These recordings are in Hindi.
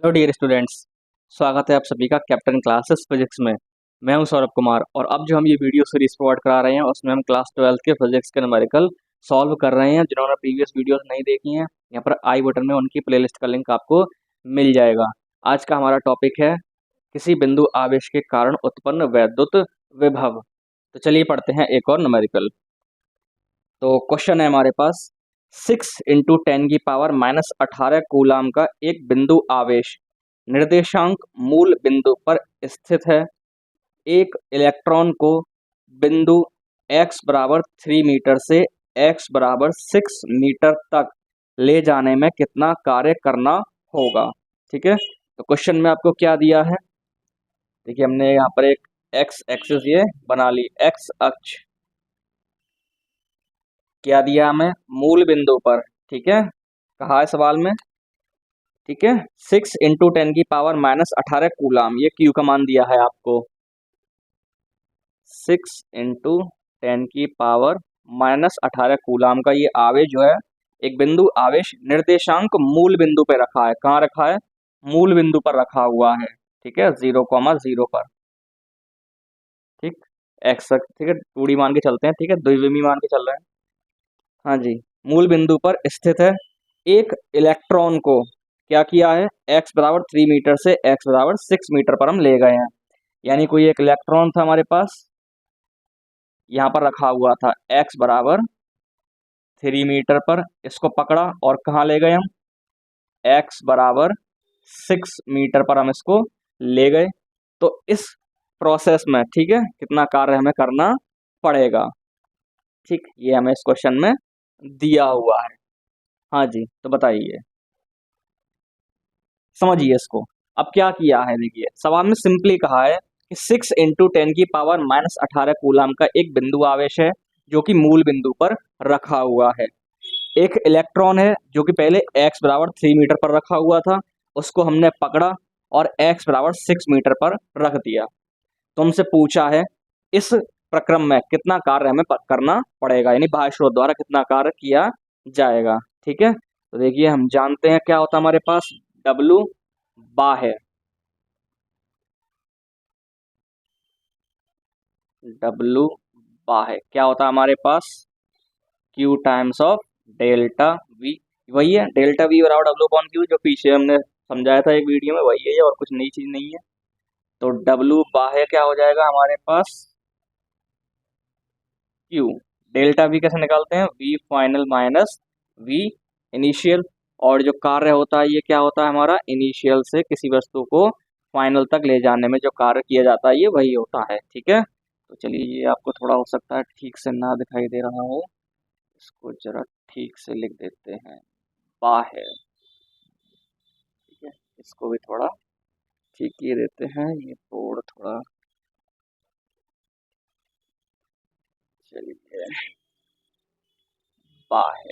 Hello dear students. स्वागत है आप सभी का कैप्टन क्लासेस फिजिक्स में। मैं हूं सौरभ कुमार और अब जो हम ये वीडियो सीरीज प्रोवाइड करा रहे हैं उसमें हम क्लास 12th के फिजिक्स के न्यूमेरिकल सॉल्व कर रहे हैं। जिन्होंने प्रीवियस वीडियोस नहीं देखी हैं, यहाँ पर आई बटन में उनकी प्लेलिस्ट का लिंक आपको मिल जाएगा। आज का हमारा टॉपिक है किसी बिंदु आवेश के कारण उत्पन्न वैद्युत विभव। तो चलिए पढ़ते हैं एक और न्यूमेरिकल। तो क्वेश्चन है हमारे पास 6 × 10⁻⁻18 कूलाम का एक बिंदु आवेश निर्देशांक मूल बिंदु पर स्थित है। एक इलेक्ट्रॉन को बिंदु x बराबर 3 मीटर से x बराबर 6 मीटर तक ले जाने में कितना कार्य करना होगा। ठीक है, तो क्वेश्चन में आपको क्या दिया है, देखिए हमने यहाँ पर एक x एक्सिस ये बना ली, x अक्ष क्या दिया हमें मूल बिंदु पर। ठीक है, कहा है सवाल में। ठीक है, 6 × 10⁻⁻18 कूलाम, ये क्यू का मान दिया है आपको। 6 × 10⁻⁻18 कूलाम का ये आवेश जो है एक बिंदु आवेश निर्देशांक मूल बिंदु पे रखा है। कहाँ रखा है? मूल बिंदु पर रखा हुआ है। ठीक है, 0,0 पर। ठीक, एक्स, ठीक है, 2D मान के चलते हैं। ठीक है, द्विविमीय मान के चल रहे हैं। हाँ जी, मूल बिंदु पर स्थित है। एक इलेक्ट्रॉन को क्या किया है, x बराबर 3 मीटर से x बराबर 6 मीटर पर हम ले गए हैं। यानी कोई एक इलेक्ट्रॉन था हमारे पास, यहाँ पर रखा हुआ था x बराबर 3 मीटर पर, इसको पकड़ा और कहाँ ले गए हम, x बराबर 6 मीटर पर हम इसको ले गए। तो इस प्रोसेस में, ठीक है, कितना कार्य हमें करना पड़ेगा। ठीक, ये हमें इस क्वेश्चन में दिया हुआ है। हाँ जी, तो बताइए, समझिए इसको। अब क्या किया है, देखिए सवाल में सिंपली कहा है कि 6 × 10⁻⁻18 कूलाम का एक बिंदु आवेश है जो कि मूल बिंदु पर रखा हुआ है। एक इलेक्ट्रॉन है जो कि पहले x बराबर 3 मीटर पर रखा हुआ था, उसको हमने पकड़ा और x बराबर 6 मीटर पर रख दिया। तो हमसे पूछा है इस प्रक्रम में कितना कार्य हमें करना पड़ेगा, यानी बाह्य स्रोत द्वारा कितना कार्य किया जाएगा। ठीक है, तो देखिए हम जानते हैं क्या होता है हमारे पास, W बाह्य, W बाह्य क्या होता है हमारे पास, Q times of delta V। वही है डेल्टा V बराबर W/Q, जो पीछे हमने समझाया था एक वीडियो में, वही है ये, और कुछ नई चीज नहीं है। तो W बाह्य क्या हो जाएगा हमारे पास, Q। डेल्टा V कैसे निकालते हैं, V final minus V initial. और जो कार्य होता है ये क्या होता है हमारा, इनिशियल से किसी वस्तु को फाइनल तक ले जाने में जो कार्य किया जाता है ये वही होता है। ठीक है, तो चलिए, ये आपको थोड़ा हो सकता है ठीक से ना दिखाई दे रहा हो, इसको जरा ठीक से लिख देते हैं, बाह्य। ठीक है, इसको भी थोड़ा ठीक किए देते हैं, ये बोर्ड थोड़ा, चलिए, बाह्य,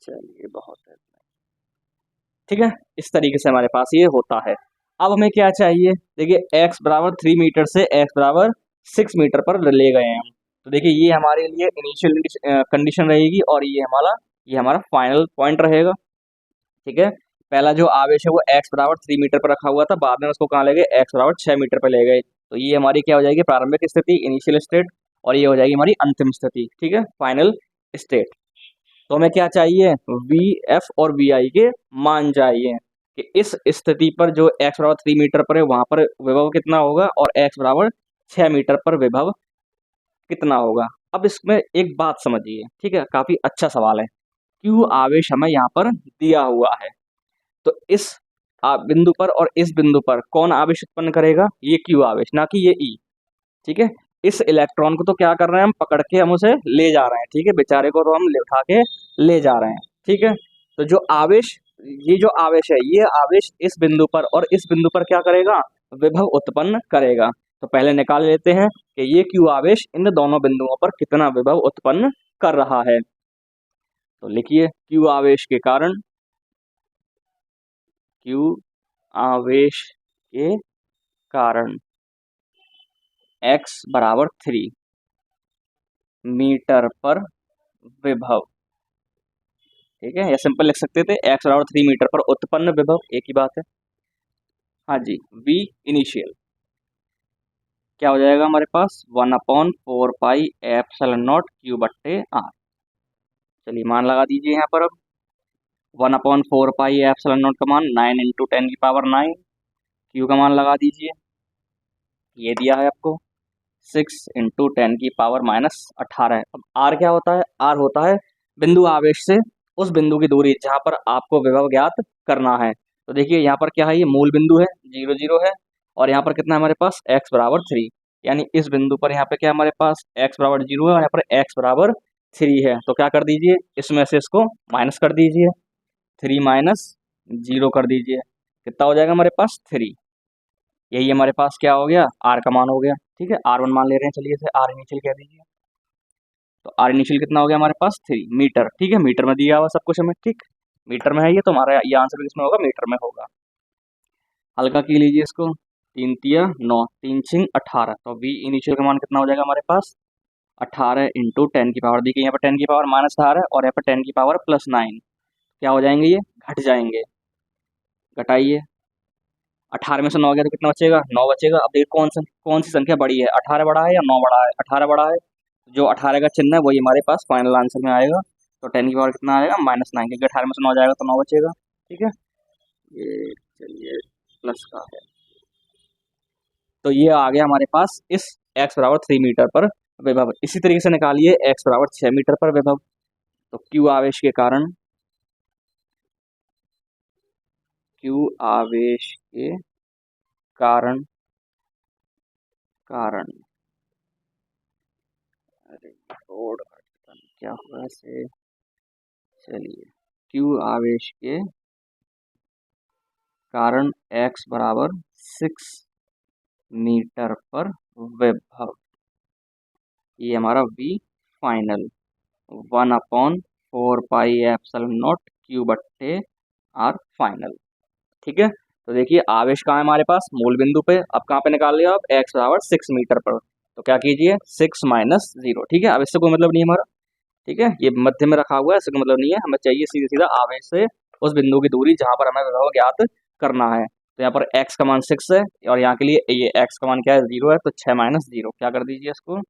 चलिए बहुत है। ठीक है, इस तरीके से हमारे पास ये होता है। अब हमें क्या चाहिए, देखिए x बराबर 3 मीटर से x बराबर 6 मीटर पर ले गए हैं हम। तो देखिए ये हमारे लिए इनिशियल कंडीशन रहेगी और ये हमारा फाइनल पॉइंट रहेगा। ठीक है, पहला जो आवेश है वो x बराबर 3 मीटर पर रखा हुआ था, बाद में उसको कहाँ ले गए, x बराबर 6 मीटर पर ले गए। तो ये हमारी क्या हो जाएगी, प्रारंभिक स्थिति, इनिशियल स्टेट, और ये हो जाएगी हमारी अंतिम स्थिति। ठीक है, फाइनल स्टेट। तो हमें क्या चाहिए, वी एफ और वी आई के मान चाहिए कि इस स्थिति पर जो x बराबर 3 मीटर पर है वहां पर विभव कितना होगा और x बराबर 6 मीटर पर विभव कितना होगा। अब इसमें एक बात समझिए, ठीक है, काफी अच्छा सवाल है। क्यू आवेश हमें यहाँ पर दिया हुआ है, तो इस बिंदु पर और इस बिंदु पर कौन आवेश उत्पन्न करेगा, ये क्यू आवेश, ना कि ये ई। ठीक है, इस इलेक्ट्रॉन को तो क्या कर रहे हैं हम, पकड़ के हम उसे ले जा रहे हैं। ठीक है, बेचारे को तो हम उठा के ले जा रहे हैं। ठीक है, तो जो आवेश, ये जो आवेश है, ये आवेश इस बिंदु पर और इस बिंदु पर क्या करेगा, विभव उत्पन्न करेगा। तो पहले निकाल लेते हैं कि ये क्यू आवेश इन दोनों बिंदुओं पर कितना विभव उत्पन्न कर रहा है। तो लिखिए, क्यू आवेश के कारण, क्यू आवेश के कारण x बराबर 3 मीटर पर विभव। ठीक है, या सिंपल लिख सकते थे x बराबर 3 मीटर पर उत्पन्न विभव, एक ही बात है। हाँ जी, v इनिशियल क्या हो जाएगा हमारे पास 1/4 पाई एप्सिलॉन नॉट Q/r। चलिए मान लगा दीजिए यहाँ पर। अब 1/4 पाई एप्सिलॉन नॉट का मान 9 × 10⁹ Q का मान लगा दीजिए, ये दिया है आपको 6 × 10⁻18। अब r क्या होता है? r होता है बिंदु आवेश से उस बिंदु की दूरी जहां पर आपको विभव ज्ञात करना है। तो देखिए यहाँ पर क्या है, ये मूल बिंदु है, 0 0 है, और यहाँ पर कितना है हमारे पास x बराबर 3, यानी इस बिंदु पर यहाँ पे क्या हमारे पास x बराबर 0 है और यहाँ पर x बराबर 3 है। तो क्या कर दीजिए, इसमें से इसको माइनस कर दीजिए, 3 - 0 कर दीजिए, कितना हो जाएगा हमारे पास 3। यही हमारे पास क्या हो गया, आर का मान हो गया। ठीक है, R1 मान ले रहे हैं, चलिए इसे आर इनिशियल कह दीजिए। तो आर इनिशियल कितना हो गया हमारे पास 3 मीटर। ठीक है, मीटर में दिया हुआ सब कुछ हमें, ठीक मीटर में है ये, तो हमारा ये आंसर किसमें होगा, मीटर में होगा। हल्का की लीजिए इसको, 3 तिया 9, 3 6 18। तो v इनिशियल का मान कितना हो जाएगा हमारे पास 18 × 10⁻। देखिए यहाँ पर 10⁻⁻18 है और यहाँ पर 10⁻+9, क्या हो जाएंगे, ये घट जाएंगे। घटाइए, 18 में से 9 गया तो कितना बचेगा, 9 बचेगा। अब देखिए कौन सी संख्या बड़ी है, 18 बड़ा है या 9 बड़ा है, 18 बड़ा है। जो 18 का चिन्ह है वही हमारे पास फाइनल आंसर में आएगा। तो 10 की पावर कितना आएगा -9, क्योंकि 18 में से 9 जाएगा तो 9 बचेगा। ठीक है, ये चलिए प्लस का है। तो ये आ गया हमारे पास इस x बराबर 3 मीटर पर विभव। इसी तरीके से निकालिए x बराबर 6 मीटर पर विभव। तो q आवेश के कारण, q आवेश के कारण कारण अरे रोड क्या हुआ से, चलिए q आवेश के कारण x बराबर 6 मीटर पर विभव, ये हमारा v final 1/4 pi epsilon not Q/r final. ठीक है, तो देखिए आवेश कहाँ है हमारे पास, मूल बिंदु पे। अब कहाँ पे निकाल लिया आप, x बराबर 6 मीटर पर। तो क्या कीजिए 6 - 0। ठीक है, अब इससे कोई मतलब नहीं है हमारा। ठीक है, ये मध्य में रखा हुआ है, इससे कोई मतलब नहीं है, हमें चाहिए सीधा सीधा आवेश से उस बिंदु की दूरी जहां पर हमें विभव ज्ञात करना है। तो यहाँ पर x का मान 6 है और यहाँ के लिए ये x का मान क्या है, 0 है। तो 6 - 0 क्या कर दीजिए इसको,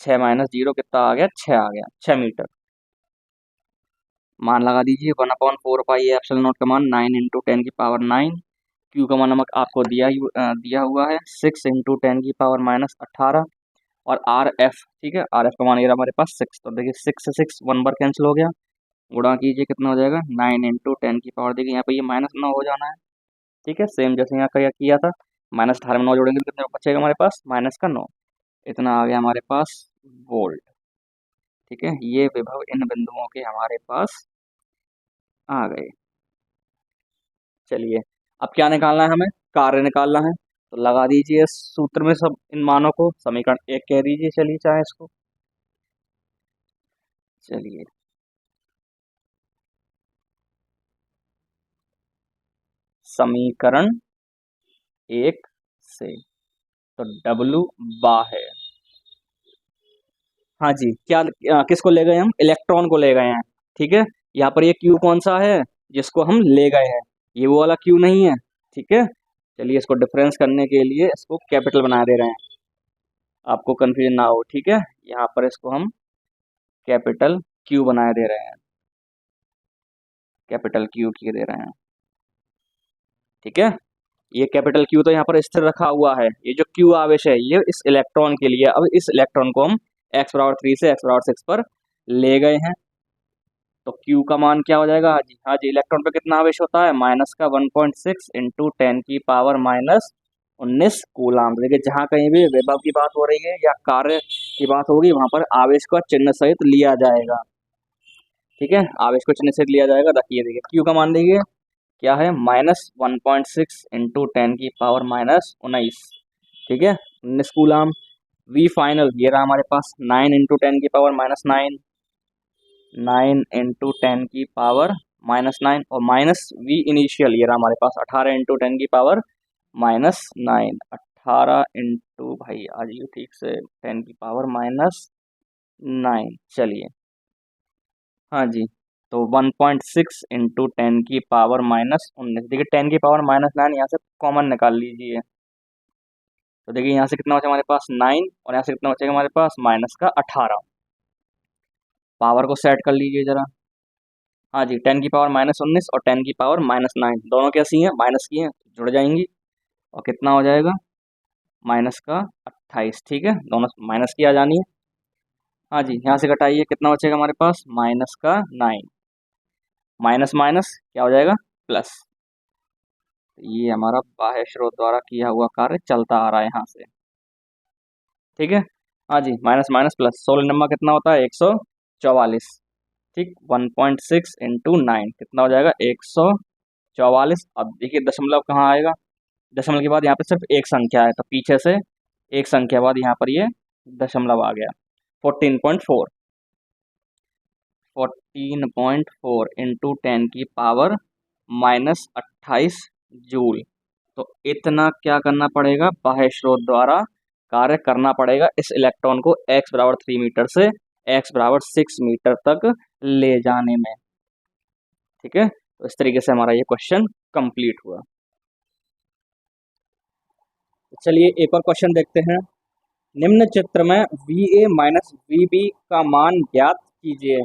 6 - 0 कितना आ गया, 6 आ गया, 6 मीटर। मान लगा दीजिए 1/4 पाई एप्सिलॉन नॉट का मान 9 × 10⁻⁹। क्यू का मान नमक आपको दिया हुआ है 6 × 10⁻18। और आर एफ, ठीक है, आर एफ का मान ये रहा हमारे पास 6। तो देखिए 6 से 6 1 बार कैंसिल हो गया, गुणा कीजिए कितना हो जाएगा 9 × 10⁻। देखिए यहाँ पे ये -9 हो जाना है। ठीक है, सेम जैसे यहाँ का किया था, -18 में 9 जोड़ेंगे तो कितना बचेगा हमारे पास, -9। इतना आ गया हमारे पास वोल्ट। ठीक है, ये विभव इन बिंदुओं के हमारे पास आ गए। चलिए अब क्या निकालना है हमें, कार्य निकालना है। तो लगा दीजिए इस सूत्र में सब इन मानों को, समीकरण 1 कह दीजिए, चलिए चाहे इसको। चलिए समीकरण 1 से, तो W बा है। हाँ जी, क्या किसको ले गए हम, इलेक्ट्रॉन को ले गए हैं। ठीक है, यहाँ पर ये Q कौन सा है जिसको हम ले गए हैं, ये वो वाला Q नहीं है। ठीक है, चलिए इसको डिफरेंस करने के लिए इसको कैपिटल बना दे रहे हैं, आपको कंफ्यूजन ना हो। ठीक है, यहाँ पर इसको हम कैपिटल Q बनाए दे रहे हैं, कैपिटल Q किए दे रहे हैं। ठीक है, ये कैपिटल Q तो यहाँ पर स्थिर रखा हुआ है, ये जो Q आवेश है ये इस इलेक्ट्रॉन के लिए। अब इस इलेक्ट्रॉन को हम x बराबर 3 से x बराबर 6 पर ले गए हैं। तो Q का मान क्या हो जाएगा, हाँ जी हाँ जी, इलेक्ट्रॉन पे कितना आवेश होता है, माइनस का 1.6 × 10⁻−19 कूलाम। देखिए जहाँ कहीं भी विभव की बात हो रही है या कार्य की बात होगी वहां पर आवेश का चिन्ह सहित लिया जाएगा। ठीक है, आवेश को चिन्ह सहित लिया जाएगा। देखिए देखिए Q का मान देखिए क्या है, -1.6 × 10⁻−19। ठीक है, 19 कूलाम। V फाइनल ये रहा हमारे पास 9 × 10⁻−9, 9 × 10⁻−9 और माइनस V इनिशियल ये रहा हमारे पास 18 × 10⁻−9, 18 इंटू भाई आज ये ठीक से 10⁻−9। चलिए हाँ जी, तो 1.6 इंटू 10⁻⁻⁹। देखिए 10⁻⁻⁹ यहाँ से कॉमन निकाल लीजिए। तो देखिए यहाँ से कितना बचा हमारे पास 9 और यहाँ से कितना बचेगा हमारे पास माइनस का 18। पावर को सेट कर लीजिए जरा। हाँ जी, 10⁻⁻⁹ और 10⁻⁻9 दोनों कैसी हैं, माइनस की हैं, जुड़ जाएंगी और कितना हो जाएगा माइनस का 28। ठीक है, दोनों माइनस की आ जानी है। हाँ जी, यहाँ से घटाइए, कितना बचेगा हमारे पास माइनस का 9। माइनस माइनस क्या हो जाएगा प्लस। ये हमारा बाह्य स्रोत द्वारा किया हुआ कार्य चलता आ रहा है यहाँ से। ठीक है, हाँ जी, माइनस माइनस प्लस। 16 नंबर कितना होता है 144। ठीक, 1.6 इंटू 9 कितना हो जाएगा 144। अब देखिए दशमलव कहाँ आएगा, दशमलव के बाद यहाँ पे सिर्फ एक संख्या है, तो पीछे से एक संख्या बाद यहाँ पर ये दशमलव आ गया। 14.4 इंटू 10⁻⁻28 जूल। तो इतना क्या करना पड़ेगा, बाह्य स्रोत द्वारा कार्य करना पड़ेगा इस इलेक्ट्रॉन को x बराबर 3 मीटर से x बराबर 6 मीटर तक ले जाने में। ठीक है, तो इस तरीके से हमारा ये क्वेश्चन कंप्लीट हुआ। चलिए एक और क्वेश्चन देखते हैं। निम्न चित्र में Va माइनस Vb का मान ज्ञात कीजिए।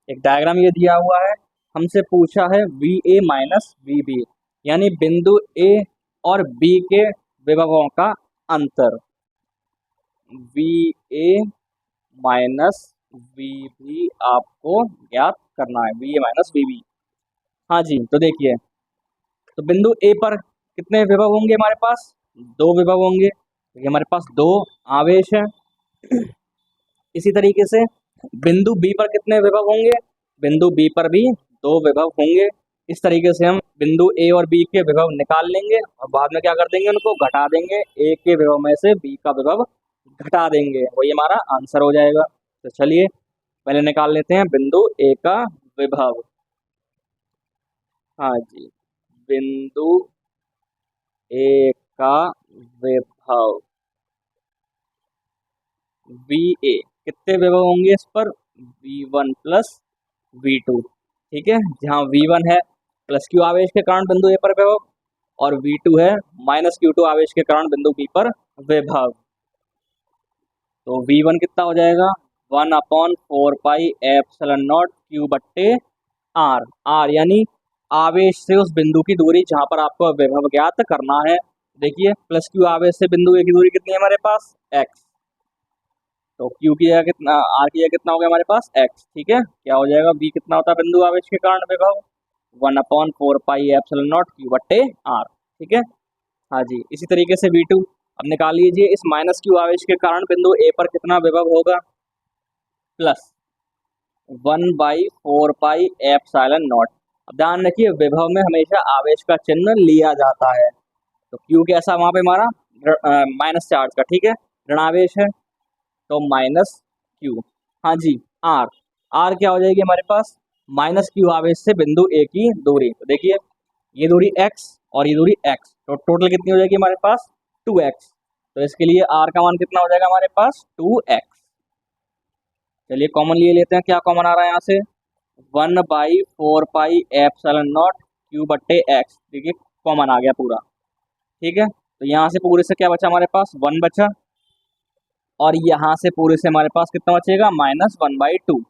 एक डायग्राम ये दिया हुआ है, हमसे पूछा है Va माइनस Vb यानी बिंदु A और B के विभवों का अंतर। Va माइनस Vb आपको ज्ञात करना है, Va माइनस Vb। हाँ जी, तो देखिए, तो बिंदु A पर कितने विभव होंगे हमारे पास, दो विभव होंगे, क्योंकि हमारे पास दो आवेश हैं। इसी तरीके से बिंदु बी पर कितने विभव होंगे, बिंदु बी पर भी दो विभव होंगे। इस तरीके से हम बिंदु ए और बी के विभव निकाल लेंगे और बाद में क्या कर देंगे, उनको घटा देंगे, ए के विभव में से बी का विभव घटा देंगे, वही हमारा आंसर हो जाएगा। तो चलिए पहले निकाल लेते हैं बिंदु ए का विभव। हाँ जी, बिंदु ए का विभव वी ए, कितने विभव होंगे इस पर, V1 प्लस V2। ठीक है, जहाँ V1 है प्लस Q आवेश के कारण बिंदु ए पर विभव और V2 है माइनस Q2 आवेश के कारण बिंदु बी पर विभव। तो V1 कितना हो जाएगा 1/4πε0 Q बट्टे R। R यानी आवेश से उस बिंदु की दूरी जहाँ पर आपको विभव ज्ञात करना है। देखिए प्लस Q आवेश से बिंदु ए की दूरी कितनी है हमारे पास x, तो Q की जगह कितना, R की जगह कितना हो गया हमारे पास x। ठीक है, क्या हो जाएगा B कितना होता है बिंदु आवेश के कारण विभव 1/4πε0 Q बट्टे R। ठीक है, हाँ जी, इसी तरीके से V2 अब निकाल लीजिए, इस माइनस Q आवेश के कारण बिंदु A पर कितना विभव होगा, प्लस 1/4πε0। अब ध्यान रखिए विभव में हमेशा आवेश का चिन्ह लिया जाता है, तो Q कैसा वहां पे हमारा माइनस चार्ज का, ठीक है, ऋणावेश है, तो माइनस Q। हाँ जी, R, R क्या हो जाएगी हमारे पास माइनस Q आवेश से बिंदु A की दूरी। तो देखिए ये दूरी x और ये दूरी x, तो टोटल कितनी हो जाएगी हमारे पास 2x। तो इसके लिए R का मान कितना हो जाएगा हमारे पास 2x। चलिए कॉमन लिए लेते हैं, क्या कॉमन आ रहा है यहाँ से 1/4πε0 Q बट्टे x। देखिए कॉमन आ गया पूरा। ठीक है, तो यहाँ से पूरे से क्या बचा हमारे पास 1 बचा और यहाँ से पूरे से हमारे पास कितना बचेगा -1/2।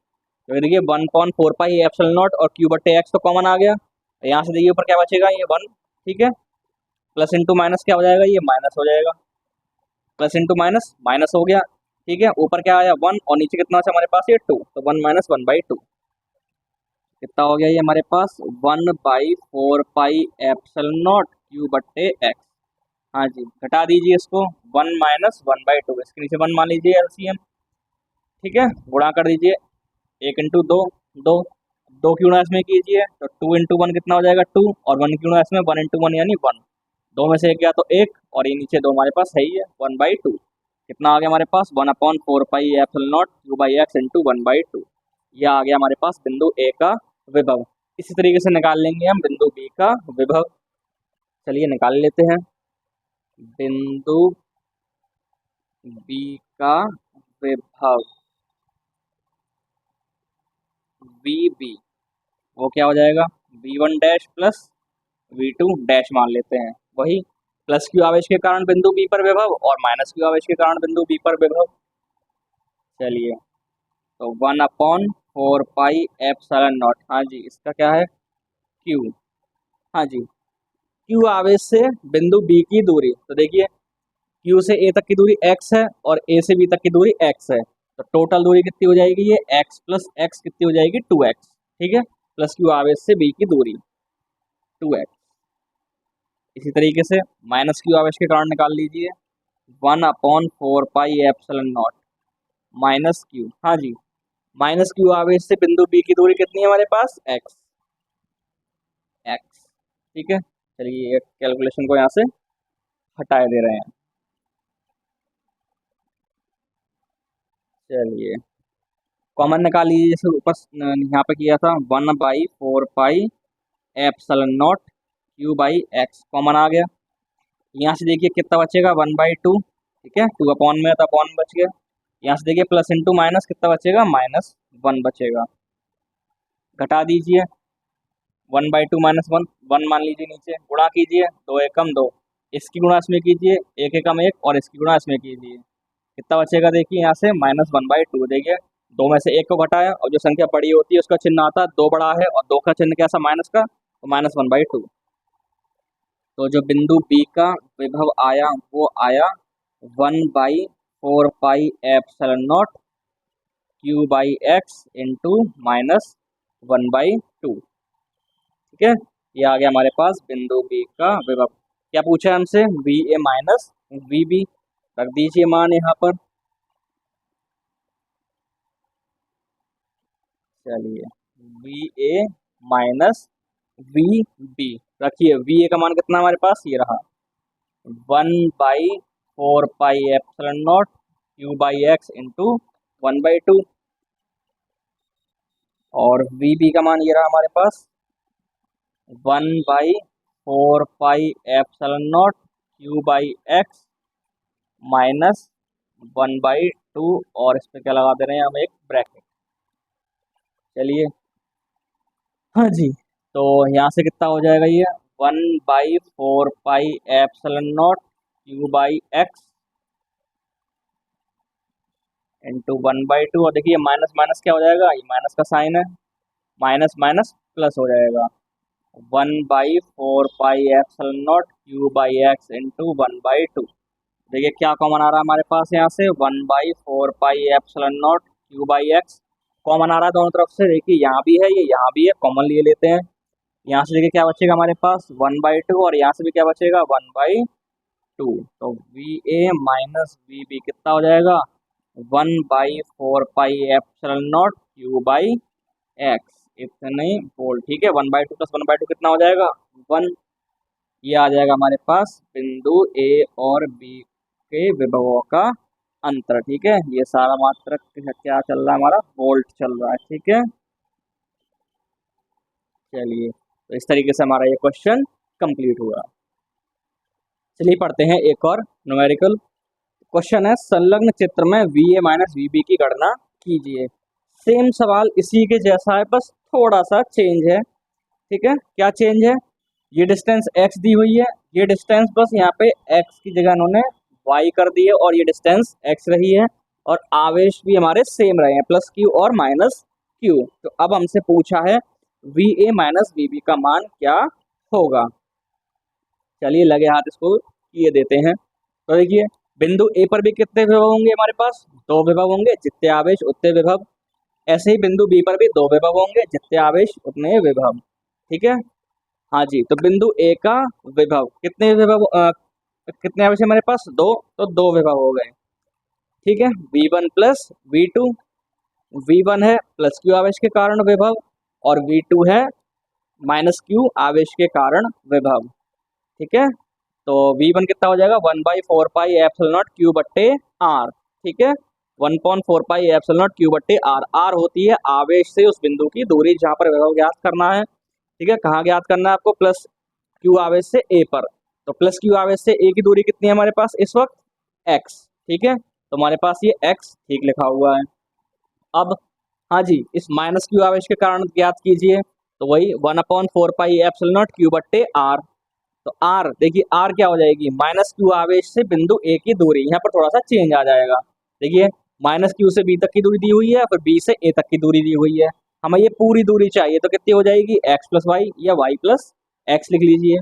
तो देखिए 1/4πε0 और Q बट्टे x तो कॉमन आ गया, यहाँ से देखिए ऊपर क्या बचेगा ये 1। ठीक है, प्लस इंटू माइनस क्या हो जाएगा, ये माइनस हो जाएगा, प्लस इंटू माइनस माइनस हो गया। ठीक है, ऊपर क्या आया 1 और नीचे कितना बचा हमारे पास ये 2, तो 1 - 1/2 कितना हो गया ये हमारे पास 1/4πε0 Q बट्टे x। हाँ जी, घटा दीजिए इसको 1 - 1/2, इसके नीचे 1 मान लीजिए एलसीएम। ठीक है, गुणा कर दीजिए 1 इंटू 2 2, 2 की गुणा इसमें कीजिए तो 2 इंटू 1 कितना हो जाएगा 2 और 1 की गुणा इसमें 1 इंटू 1 यानी 1, दो में से एक गया तो एक और ये नीचे दो हमारे पास है ही है 1/2। कितना आ गया हमारे पास 1/4πε0 Q बाई एक्स इंटू 1/2। यह आ गया हमारे पास बिंदु ए का विभव। इसी तरीके से निकाल लेंगे हम बिंदु बी का विभव। चलिए निकाल लेते हैं, बिंदु बी का विभव वी बी वो क्या हो जाएगा, v1 dash plus v2 dash मान लेते हैं, वही प्लस क्यू आवेश के कारण बिंदु बी पर विभव और माइनस क्यू आवेश के कारण बिंदु बी पर विभव। चलिए, तो 1/4 पाई एप्सिलॉन नॉट, हाँ जी इसका क्या है, क्यू, हाँ जी क्यू आवेश से बिंदु बी की दूरी, तो देखिए क्यू से ए तक की दूरी x है और ए से बी तक की दूरी x है, तो टोटल दूरी कितनी हो जाएगी, ये x प्लस x कितनी हो जाएगी 2x, ठीक है, प्लस क्यू आवेश से बी की दूरी 2x। इसी तरीके से माइनस क्यू आवेश के कारण निकाल लीजिए, 1/4 pi epsilon not minus Q, हाँ जी माइनस क्यू आवेश से बिंदु बी की दूरी कितनी है हमारे पास, x, x, ठीक है। चलिए एक कैलकुलेशन को यहाँ से हटाए दे रहे हैं। चलिए कॉमन निकाल लीजिए, जैसे ऊपर यहाँ पे किया था, 1/4 pi epsilon naught Q by X common आ गया। यहाँ से देखिए कितना बचेगा, 1/2, ठीक है, 2 अपॉन में तो अपॉन बच गया। यहाँ से देखिए प्लस इंटू माइनस कितना बचेगा, -1 बचेगा, घटा दीजिए, 1/2 -1, 1 मान लीजिए नीचे, गुणा कीजिए, 2 एकम 2, इसकी गुणा इसमें कीजिए, 1 एकम 1 और इसकी गुणा इसमें कीजिए, कितना बचेगा देखिए यहाँ से -1/2। देखिए दो में से एक को घटाया और जो संख्या बड़ी होती है उसका चिन्ह आता है, दो बड़ा है और दो का चिन्ह कैसा, माइनस का, तो -1/2। तो जो बिंदु बी का विभव आया वो आया 1/4 pi epsilon naught Q by X into -1/2, ठीक है। ये आ गया हमारे पास बिंदु बी का विभव। क्या पूछा है हमसे, V A minus V B, रख दीजिए मान यहाँ पर। चलिए V A minus V B रखिए, वी ए का मान कितना हमारे पास, ये रहा 1/4 pi epsilon naught Q by X into 1/2, और वी बी का मान ये रहा हमारे पास 1/4 pi epsilon naught Q by X -1/2, और इस पे क्या लगा दे रहे हैं हम, एक ब्रैकेट। चलिए हाँ जी, तो यहाँ से कितना हो जाएगा ये 1/4 pi epsilon naught Q by X into 1/2, और देखिए माइनस माइनस क्या हो जाएगा, ये माइनस का साइन है, माइनस माइनस प्लस हो जाएगा, 1/4 pi epsilon naught Q by X into 1/2। देखिए क्या कॉमन आ रहा है हमारे पास यहाँ से, 1/4 pi epsilon naught Q by X common आ रहा है दोनों तरफ से, देखिए यहाँ भी है ये यहाँ भी है, कॉमन लिए लेते हैं। यहाँ से देखिए क्या बचेगा हमारे पास 1/2, और यहाँ से भी क्या बचेगा 1/2, तो V A minus V B कितना हो जाएगा, 1/4 pi epsilon naught Q by X, इतने वोल्ट, ठीक है। 1/2 प्लस 1/2 कितना हो जाएगा, 1। ये आ जाएगा हमारे पास बिंदु ए और बी के विभवों का अंतर, ठीक है। ये सारा मात्रक क्या चल रहा है हमारा, वोल्ट चल रहा है, ठीक है। चलिए तो इस तरीके से हमारा ये क्वेश्चन कंप्लीट हुआ। चलिए पढ़ते हैं एक और न्यूमेरिकल क्वेश्चन है, संलग्न चित्र में V A minus V B की गणना कीजिए। सेम सवाल इसी के जैसा है, बस थोड़ा सा चेंज है, ठीक है। क्या चेंज है, ये डिस्टेंस x दी हुई है, ये डिस्टेंस बस यहाँ पे x की जगह उन्होंने y कर दी है, और ये डिस्टेंस x रही है, और आवेश भी हमारे सेम रहे हैं, प्लस q और माइनस q। तो अब हमसे पूछा है V A minus V B का मान क्या होगा। चलिए लगे हाथ इसको किए देते हैं। तो देखिए बिंदु ए पर भी कितने विभव होंगे हमारे पास, दो विभव होंगे, जितने आवेश उतने विभव। ऐसे ही बिंदु बी पर भी दो विभव होंगे, जितने आवेश उतने विभव, ठीक है। हाँ जी, तो बिंदु ए का विभव कितने विभव कितने आवेश है हमारे पास, दो, तो दो विभव हो गए, ठीक है। V1 प्लस V2, V1 है प्लस क्यू आवेश के कारण विभव, और V2 है माइनस क्यू आवेश के कारण विभव, ठीक है। तो V1 कितना हो जाएगा, 1/4 पाई एप्सिलॉन नॉट क्यू बट्टे आर, ठीक है, 1/4 पाई एप्सिलॉन नॉट क्यू बट्टे आर। आर होती है आवेश से उस बिंदु की दूरी जहाँ पर विभव ज्ञात करना है, ठीक है। कहाँ ज्ञात करना है आपको, प्लस क्यू आवेश से ए पर, तो प्लस क्यू आवेश से ए की दूरी कितनी है हमारे पास इस वक्त, एक्स, ठीक है। तो हमारे पास ये एक्स ठीक लिखा हुआ है। अब हाँ जी, इस माइनस क्यू आवेश के कारण ज्ञात कीजिए, तो वही 1/4 पाई एप्सिलॉन नॉट क्यू/r। तो r देखिए r क्या हो जाएगी, माइनस क्यू आवेश से बिंदु ए की दूरी, यहाँ पर थोड़ा सा चेंज आ जाएगा। देखिए माइनस क्यू से बी तक की दूरी दी हुई है, फिर बी से ए तक की दूरी दी हुई है। हमें ये पूरी दूरी चाहिए, तो कितनी हो जाएगी, एक्स प्लस वाई या वाई प्लस एक्स लिख लीजिए।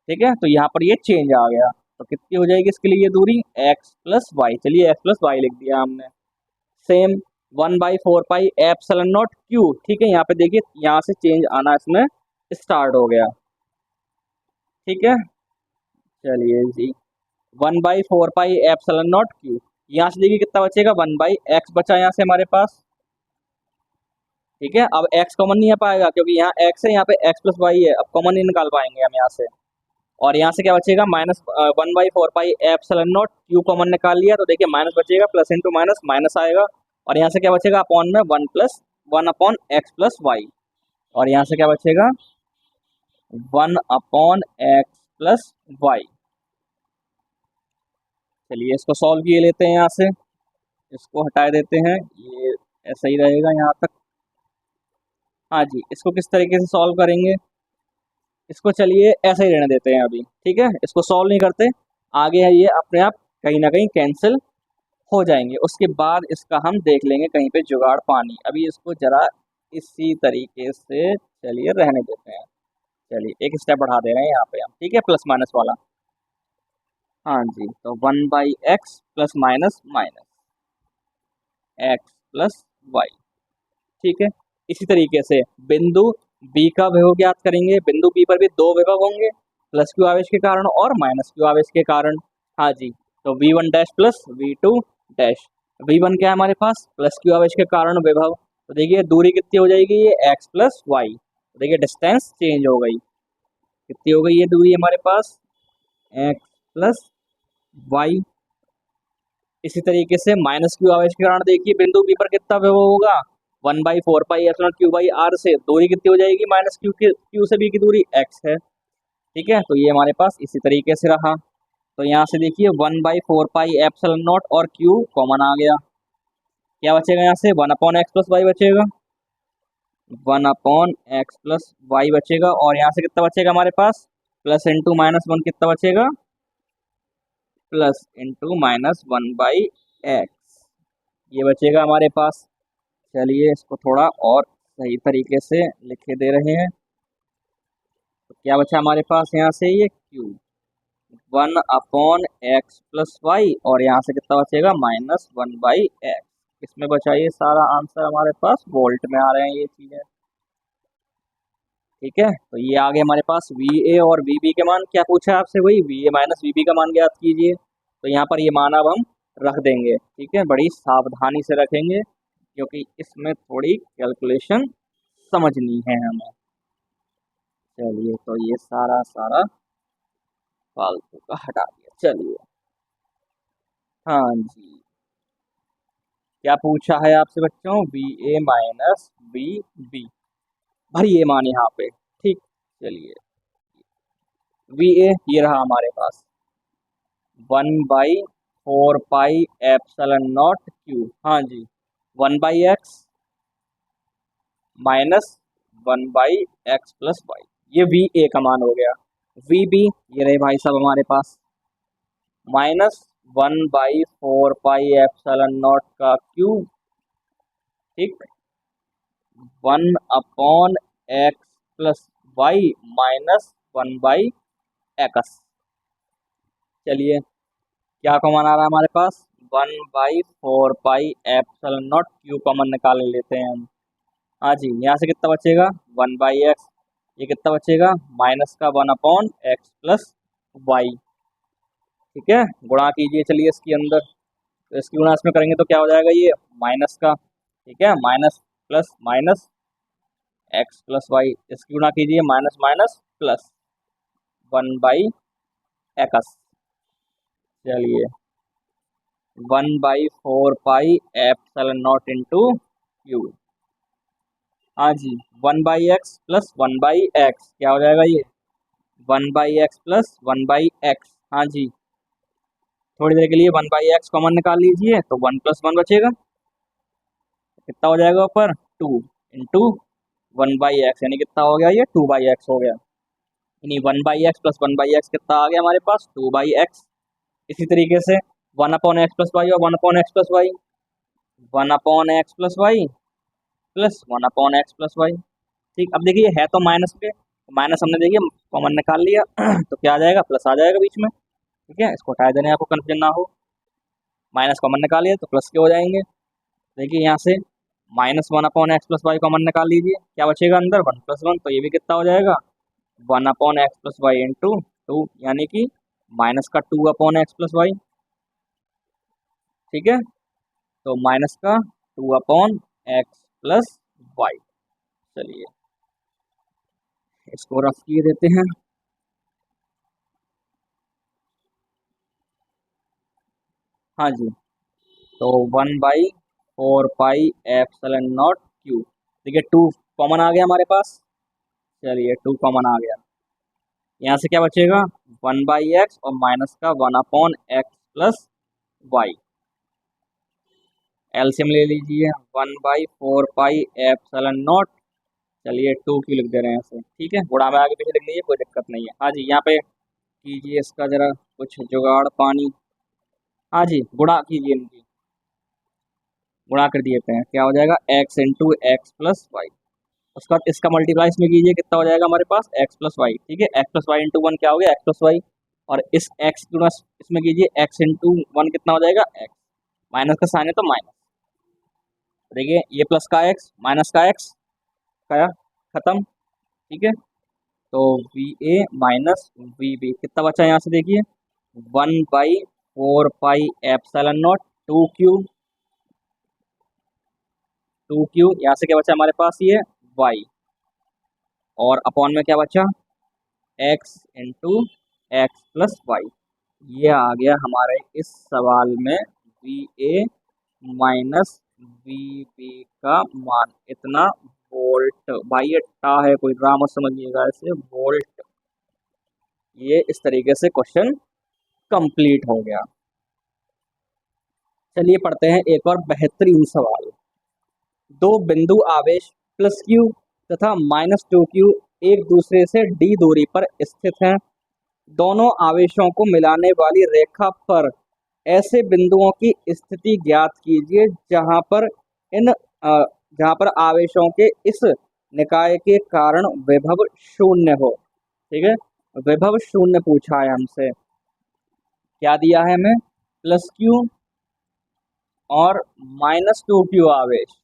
ठीक है, तो यहाँ पर ये चेंज आ गया। तो कितनी हो जाएगी इसके लिए ये दूरी, एक्स प्लस वाई। चलिए एक्स प्लस वाई लिख दिया हमने। Same 1/4 pi epsilon naught Q. ठीक है, यहाँ पे देखिए यहाँ से चेंज आना इसमें स्टार्ट हो गया। ठीक है, चलिए जी 1/4 पाई एप्सिलॉन नॉट क्यू। यहाँ से देखिए कितना बचेगा, 1/x बचा यहाँ से हमारे पास। ठीक है, अब x कॉमन नहीं आ पाएगा क्योंकि यहाँ x है, यहाँ पे x प्लस वाई है, अब कॉमन नहीं निकाल पाएंगे हम यहाँ से। और यहाँ से क्या बचेगा, minus 1/4 pi epsilon naught Q common निकाल लिया, तो देखिए माइनस बचेगा, प्लस इंटू माइनस माइनस आएगा। और यहाँ से क्या बचेगा, अपॉन में 1/x प्लस वाई। और यहाँ से क्या बचेगा, 1/x प्लस वाई। चलिए इसको सॉल्व किए लेते हैं, यहाँ से इसको हटा देते हैं, ये ऐसा ही रहेगा यहाँ तक। हाँ जी, इसको किस तरीके से सॉल्व करेंगे, इसको चलिए ऐसे ही रहने देते हैं अभी। ठीक है, इसको सॉल्व नहीं करते, आगे है ये अपने आप कहीं ना कहीं कैंसिल हो जाएंगे, उसके बाद इसका हम देख लेंगे कहीं पे जुगाड़ पानी। अभी इसको जरा इसी तरीके से चलिए रहने देते हैं। चलिए एक स्टेप बढ़ा दे रहे हैं यहाँ पे हम। ठीक है, प्लस माइनस वाला। हाँ जी, तो 1/x plus minus minus X plus Y. ठीक है, इसी तरीके से बिंदु बी का विभव ज्ञात करेंगे। बिंदु बी पर भी दो विभव होंगे, प्लस क्यू आवेश के कारण और माइनस क्यू आवेश के कारण। हाँ जी, तो v1 dash plus v2 dash. v1 क्या है हमारे पास, प्लस क्यू आवेश के कारण विभव। तो देखिए दूरी कितनी हो जाएगी, ये x प्लस वाई। तो देखिए डिस्टेंस चेंज हो गई, कितनी हो गई ये दूरी हमारे पास, x प्लस वाई। इसी तरीके से माइनस क्यू आवेश के कारण देखिए बिंदु बी पर कितना विभव होगा, 1/4 पाई एप्सिलॉन क्यू/r से दूरी कितनी हो जाएगी, माइनस क्यू से बी की दूरी x है। ठीक है, तो ये हमारे पास इसी तरीके से रहा। तो यहाँ से देखिए 1/4 पाई एप्सिलॉन नॉट और क्यू कॉमन आ गया, क्या बचेगा यहाँ से, 1/x प्लस वाई बचेगा, 1/x प्लस वाई बचेगा। और यहाँ से कितना बचेगा हमारे पास, प्लस इंटू माइनस वन कितना बचेगा, प्लस इंटू माइनस 1/x, ये बचेगा हमारे पास। चलिए इसको थोड़ा और सही तरीके से लिखे दे रहे हैं। तो क्या बचा हमारे पास यहाँ से, ये q 1/x प्लस वाई, और यहाँ से कितना बचेगा, -1/x। इसमें बचा ये सारा आंसर हमारे पास वोल्ट में आ रहे हैं ये चीजें। ठीक है, तो ये आगे हमारे पास VA और VB के मान, क्या पूछा है आपसे, वही VA माइनस VB का मान ज्ञात कीजिए। तो यहाँ पर ये मान अब हम रख देंगे। ठीक है, बड़ी सावधानी से रखेंगे क्योंकि इसमें थोड़ी कैलकुलेशन समझनी है हमें। चलिए तो ये सारा सारा फालतू का हटा दिया। चलिए हाँ जी, क्या पूछा है आपसे बच्चों, VA माइनस VB, भरिए मान यहाँ पे। ठीक, चलिए VA ये रहा हमारे पास 1/4 पाई एप्सिलॉन नॉट क्यू। हाँ जी, 1/x minus 1/x plus Y, ये VA का मान हो गया। VB ये रहे भाई साहब हमारे पास -1/4 पाई एप्सिलॉन नॉट का क्यू। ठीक, 1/x plus Y minus 1/x। चलिए क्या कॉमन आ रहा है हमारे पास, 1/4 pi epsilon naught Q common निकाल लेते हैं हम। हाँ जी, यहाँ से कितना बचेगा, 1/x, ये कितना बचेगा, माइनस का 1/x प्लस वाई। ठीक है, गुणा कीजिए चलिए इसके अंदर, तो इसकी गुणा इसमें करेंगे तो क्या हो जाएगा, ये माइनस का। ठीक है, minus plus minus X plus Y, इसकी गुणा कीजिए, माइनस माइनस प्लस 1/x। चलिए 1/4 pi epsilon naught into Q. हाँ जी, 1/x प्लस 1/x क्या हो जाएगा, ये 1/x प्लस 1/x। हाँ जी, थोड़ी देर के लिए 1/x कॉमन निकाल लीजिए, तो 1 + 1 बचेगा, कितना हो जाएगा ऊपर, 2 इंटू 1/x यानी कितना हो गया, ये 2/x हो गया। यानी 1/x प्लस 1/x कितना आ गया हमारे पास, 2/x। इसी तरीके से 1/x प्लस वाई और 1/x plus Y, 1/x plus Y plus 1/x plus Y. ठीक, अब देखिए है तो माइनस पे, माइनस हमने देखिए कॉमन निकाल लिया तो क्या आ जाएगा, प्लस आ जाएगा बीच में। ठीक है, इसको हटा देना, आपको कंफ्यूजन ना हो। माइनस कॉमन निकालिए तो प्लस के हो जाएंगे। देखिए यहाँ से -1/x प्लस वाई कॉमन निकाल लीजिए, क्या बचेगा अंदर, 1+1, तो ये भी कितना हो जाएगा, 1/x प्लस वाई इंटू 2, यानी कि माइनस का 2/x प्लस वाई। ठीक है, तो माइनस का 2/x प्लस वाई। चलिए इसको रफ किए देते हैं। हाँ जी, तो 1/4πε0 क्यू। देखिए 2 कॉमन आ गया हमारे पास, चलिए 2 कॉमन आ गया। यहाँ से क्या बचेगा, 1/x और माइनस का 1/x प्लस वाई। एलसीएम ले लीजिए, 1/4πε0, चलिए 2 क्यू लिख दे रहे हैं ऐसे। ठीक है, गुणा में आगे पीछे लिख लीजिए, कोई दिक्कत नहीं है। हाँ जी, यहाँ पे कीजिए इसका जरा कुछ जुगाड़ पानी। हाँ जी, गुणा कीजिए इनकी, गुणा कर दिए हैं, क्या हो जाएगा, x into X plus Y. उसके बाद इसका मल्टीप्लाई इसमें कीजिए, कितना हो जाएगा हमारे पास, x प्लस वाई। ठीक है, x प्लस वाई इंटू 1 क्या हो गया, x प्लस वाई। और इस x गुणा इसमें कीजिए, x इंटू 1 कितना हो जाएगा, x। माइनस का साइन है तो माइनस, देखिए ये प्लस का x माइनस का x का खत्म। ठीक है, तो V A minus V B कितना बचा यहाँ से, देखिए 1/4πε0 2 क्यू यहाँ से क्या बचा हमारे पास, ये y, और अपॉन में क्या बचा, x into X plus Y. ये आ गया हमारे इस सवाल में V A minus V B का मान इतना वोल्ट। भाई ये टा है, कोई ड्रामा समझिएगा ऐसे, वोल्ट। ये इस तरीके से क्वेश्चन कंप्लीट हो गया। चलिए पढ़ते हैं एक और बेहतरीन सवाल। दो बिंदु आवेश प्लस क्यू तथा -2q एक दूसरे से d दूरी पर स्थित हैं। दोनों आवेशों को मिलाने वाली रेखा पर ऐसे बिंदुओं की स्थिति ज्ञात कीजिए जहां पर आवेशों के इस निकाय के कारण विभव शून्य हो। ठीक है, विभव शून्य पूछा है हमसे, क्या दिया है हमें, प्लस क्यू और -2q आवेश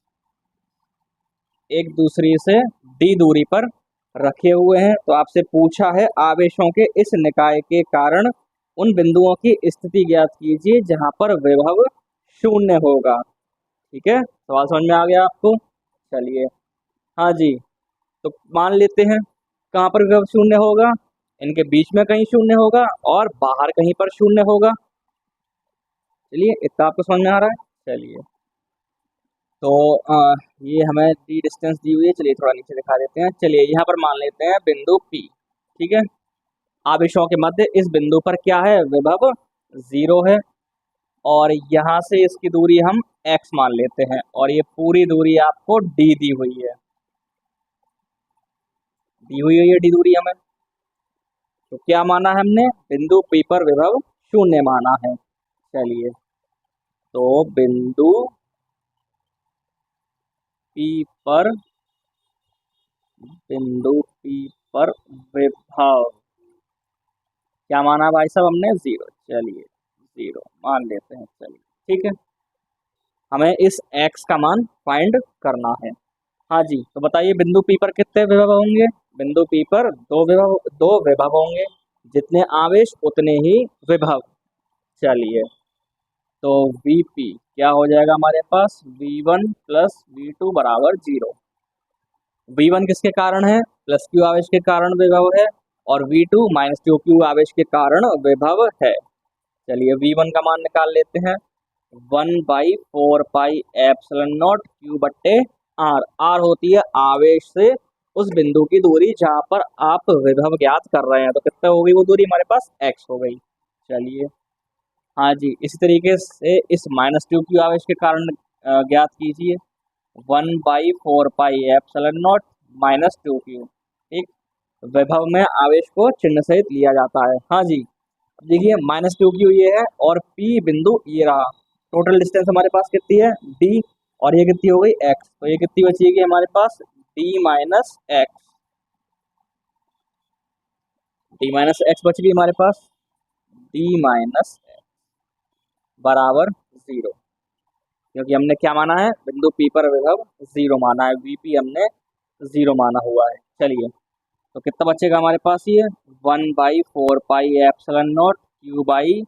एक दूसरे से d दूरी पर रखे हुए हैं। तो आपसे पूछा है आवेशों के इस निकाय के कारण उन बिंदुओं की स्थिति ज्ञात कीजिए जहां पर विभव शून्य होगा। ठीक है, सवाल समझ में आ गया आपको। चलिए हाँ जी, तो मान लेते हैं कहाँ पर विभव शून्य होगा, इनके बीच में कहीं शून्य होगा और बाहर कहीं पर शून्य होगा। चलिए इतना आपको समझ में आ रहा है। चलिए तो ये हमें दी डिस्टेंस दी हुई है, चलिए थोड़ा नीचे दिखा देते हैं। चलिए यहाँ पर मान लेते हैं बिंदु P। ठीक है, आवेशों के मध्य इस बिंदु पर क्या है, विभव 0 है, और यहाँ से इसकी दूरी हम x मान लेते हैं, और ये पूरी दूरी आपको d दी हुई है, d दूरी हमें। तो क्या माना हमने, बिंदु P पर विभव शून्य माना है। चलिए तो बिंदु P पर विभव क्या माना भाई साहब हमने, 0। चलिए 0 मान लेते हैं। चलिए ठीक है, हमें इस x का मान फाइंड करना है। हाँ जी, तो बताइए बिंदु P पर कितने विभव होंगे, बिंदु P पर दो विभव होंगे, जितने आवेश उतने ही विभव। चलिए तो Vp क्या हो जाएगा हमारे पास, V1 प्लस V2 बराबर 0। V1 किसके कारण है, प्लस क्यू आवेश के कारण विभव है, और V2 -2q आवेश के कारण विभव है। चलिए V1 का मान निकाल लेते हैं, 1/4πε0 q बट्टे r। r होती है आवेश से उस बिंदु की दूरी जहां पर आप विभव ज्ञात कर रहे हैं, तो कितना हो गई वो दूरी हमारे पास, x हो गई। चलिए हाँ जी, इसी तरीके से इस -2q आवेश के कारण ज्ञात कीजिए, 1/4πε0 -2q। ठीक, विभव में आवेश को चिन्ह सहित लिया जाता है। हाँ जी, देखिए -2q ये है और p बिंदु ये रहा। टोटल डिस्टेंस हमारे पास कितनी है d, और ये कितनी हो गई x, तो ये कितनी बचेगी हमारे पास d minus x. d minus x बच गई हमारे पास, d माइनस बराबर 0, क्योंकि हमने क्या माना है, बिंदु P पर विभव 0 माना है, Vp हमने 0 माना हुआ है। चलिए, तो कितना बचेगा हमारे पास, ये 1/4πε0 q बाई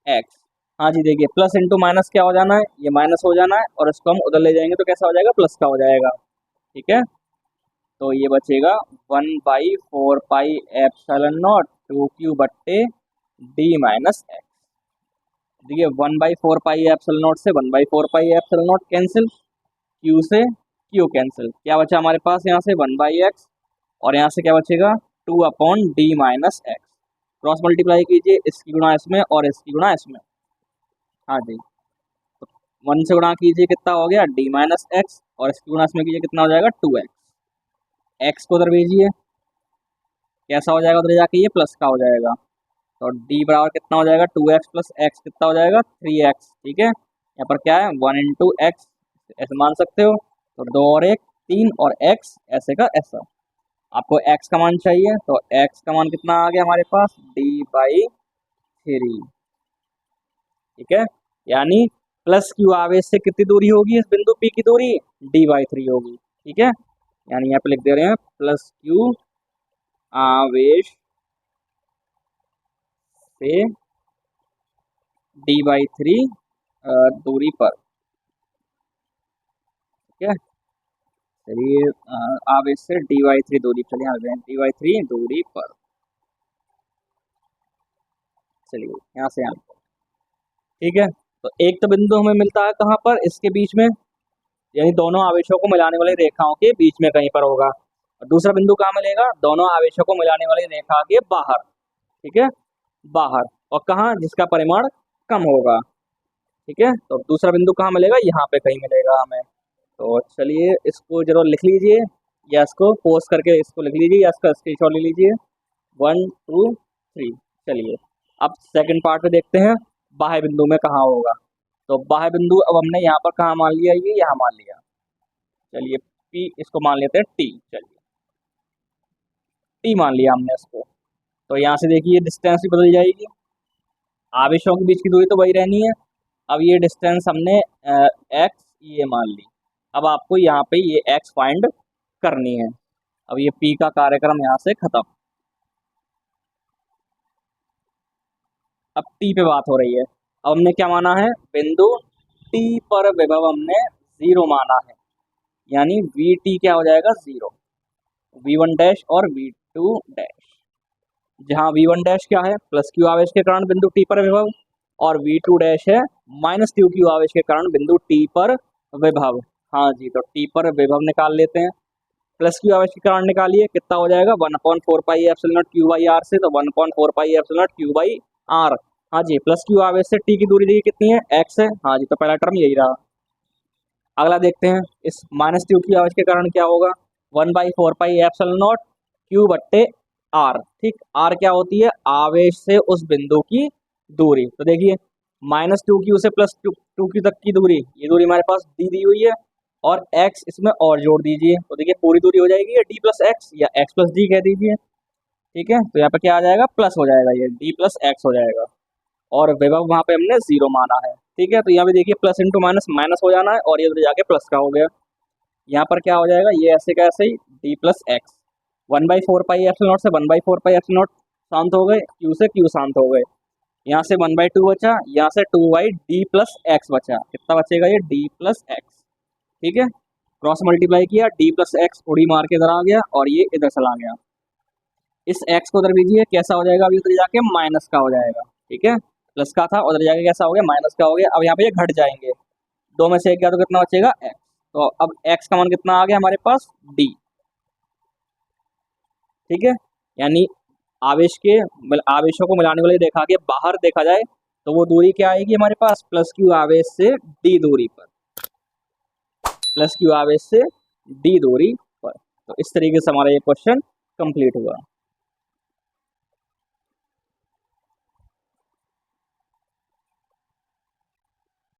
एक्स। हाँ जी, देखिए प्लस इंटू माइनस क्या हो जाना है, ये माइनस हो जाना है, और इसको हम उधर ले जाएंगे तो कैसा हो जाएगा, प्लस का हो जाएगा। ठीक है, तो ये बचेगा 1/4πε0 2q बट्टे d माइनस एक्स। देखिए 1/4πε0 से 1/4πε0 कैंसिल, q से q कैंसिल, क्या बचा हमारे पास यहाँ से 1/x, और यहाँ से क्या बचेगा 2/d minus x. Cross multiply कीजिए, इसकी गुणा इसमें और इसकी गुणा इसमें। हाँ जी, तो 1 से गुणा कीजिए कितना हो गया d माइनस एक्स, और इसकी गुणा इसमें कीजिए कितना हो जाएगा 2x। x को उधर भेजिए, कैसा हो जाएगा उधर जाके, ये प्लस का हो जाएगा, तो d बराबर कितना हो जाएगा 2x प्लस x कितना हो जाएगा 3x। ठीक है, यहाँ पर क्या है 1 इंटू एक्स, ऐसे मान सकते हो, तो 2 और 1 3, और x ऐसे का ऐसा। आपको x का मान चाहिए, तो x का मान कितना आ गया हमारे पास d/3। ठीक है, यानी प्लस q आवेश से कितनी दूरी होगी इस बिंदु P की दूरी, d/3 होगी। ठीक है, यानी यहाँ पे लिख दे रहे हैं प्लस q आवेश से d/3 दूरी पर। ठीक है, चलिए आवेश से d/3 दूरी, चलिए यहाँ d/3 दूरी पर। चलिए यहाँ से यहाँ, ठीक है, तो एक तो बिंदु हमें मिलता है कहाँ पर, इसके बीच में, यानी दोनों आवेशों को मिलाने वाली रेखाओं के बीच में कहीं पर होगा। और दूसरा बिंदु कहाँ मिलेगा, दोनों आवेशों को मिलाने वाली रेखा के बाहर। ठीक है, बाहर, और कहाँ, जिसका परिमाण कम होगा। ठीक है, तो दूसरा बिंदु कहाँ मिलेगा, यहाँ पे कहीं मिलेगा हमें। तो चलिए इसको जरूर लिख लीजिए, या इसको पोस्ट करके इसको लिख लीजिए, या इसका स्क्रीनशॉट ले लीजिए 1 2 3। चलिए अब सेकंड पार्ट में देखते हैं बाह्य बिंदु में कहाँ होगा। तो बाह्य बिंदु अब हमने यहाँ पर कहाँ मान लिया, ये यहाँ मान लिया। चलिए P इसको मान लेते हैं T। चलिए T मान लिया हमने इसको, तो यहाँ से देखिए डिस्टेंस भी बदल जाएगी, आवेशों के बीच की दूरी तो वही रहनी है। अब ये डिस्टेंस हमने x ये मान ली, अब आपको यहाँ पे ये x फाइंड करनी है। अब ये P का कार्यक्रम यहाँ से खत्म। अब T पे बात हो रही है। अब हमने क्या माना है, बिंदु T पर विभव हमने 0 माना है, यानी VT क्या हो जाएगा 0, V1 डैश और V2 डैश। जहाँ V1 डैश क्या है, प्लस q आवेश के कारण बिंदु T पर विभव, और V2 डैश है -2q आवेश के कारण बिंदु T पर विभव। हाँ जी, तो T पर विभव निकाल लेते हैं, प्लस q आवेश के कारण निकालिए, कितना हो जाएगा 1/4πε0 q बाई आर से, तो 1/4πε0 q बाई आर। हाँ जी, प्लस q आवेश से T की दूरी देखिए कितनी है, x है। हाँ जी, तो पहला टर्म यही रहा। अगला देखते हैं, इस -2q आवेश के कारण क्या होगा, 1/4πε0 q बट्टे आर। ठीक, आर क्या होती है, आवेश से उस बिंदु की दूरी। तो देखिए -2q से +2q तक की दूरी, ये दूरी हमारे पास दी हुई है, और x इसमें और जोड़ दीजिए, तो देखिए पूरी दूरी हो जाएगी d प्लस एक्स, या x प्लस डी कह दीजिए। ठीक है, तो यहाँ पे क्या आ जाएगा, प्लस हो जाएगा, ये d प्लस एक्स हो जाएगा, और विभव वहाँ पे हमने 0 माना है। ठीक है, तो यहाँ पे देखिए प्लस इंटू माइनस माइनस हो जाना है, और ये उधर जाके प्लस का हो गया। यहाँ पर क्या हो जाएगा, ये ऐसे का ऐसे ही d प्लस एक्स, 1/4πε0 से 1/4πε0 शांत हो गए, q से q शांत हो गए, यहाँ से 1/2 बचा, यहाँ से 2/d प्लस एक्स बचा, कितना बचेगा ये d प्लस एक्स। ठीक है, क्रॉस मल्टीप्लाई किया, d प्लस एक्स उड़ी मार के इधर आ गया, और ये इधर चला गया। इस x को उधर भेजिए, कैसा हो जाएगा, अभी उधर जाके माइनस का हो जाएगा। ठीक है, प्लस का था, उधर जाके कैसा हो गया, माइनस का हो गया। अब यहाँ पे ये घट जाएंगे, 2 में से 1 गया तो कितना बचेगा x, तो अब x का मान कितना आ गया हमारे पास d। ठीक है, यानी आवेशों को मिलाने वाली रेखा के बाहर देखा जाए तो वो दूरी क्या आएगी हमारे पास, प्लस q आवेश से d दूरी पर, प्लस q आवेश से d दूरी पर। तो इस तरीके से हमारा ये क्वेश्चन कंप्लीट हुआ।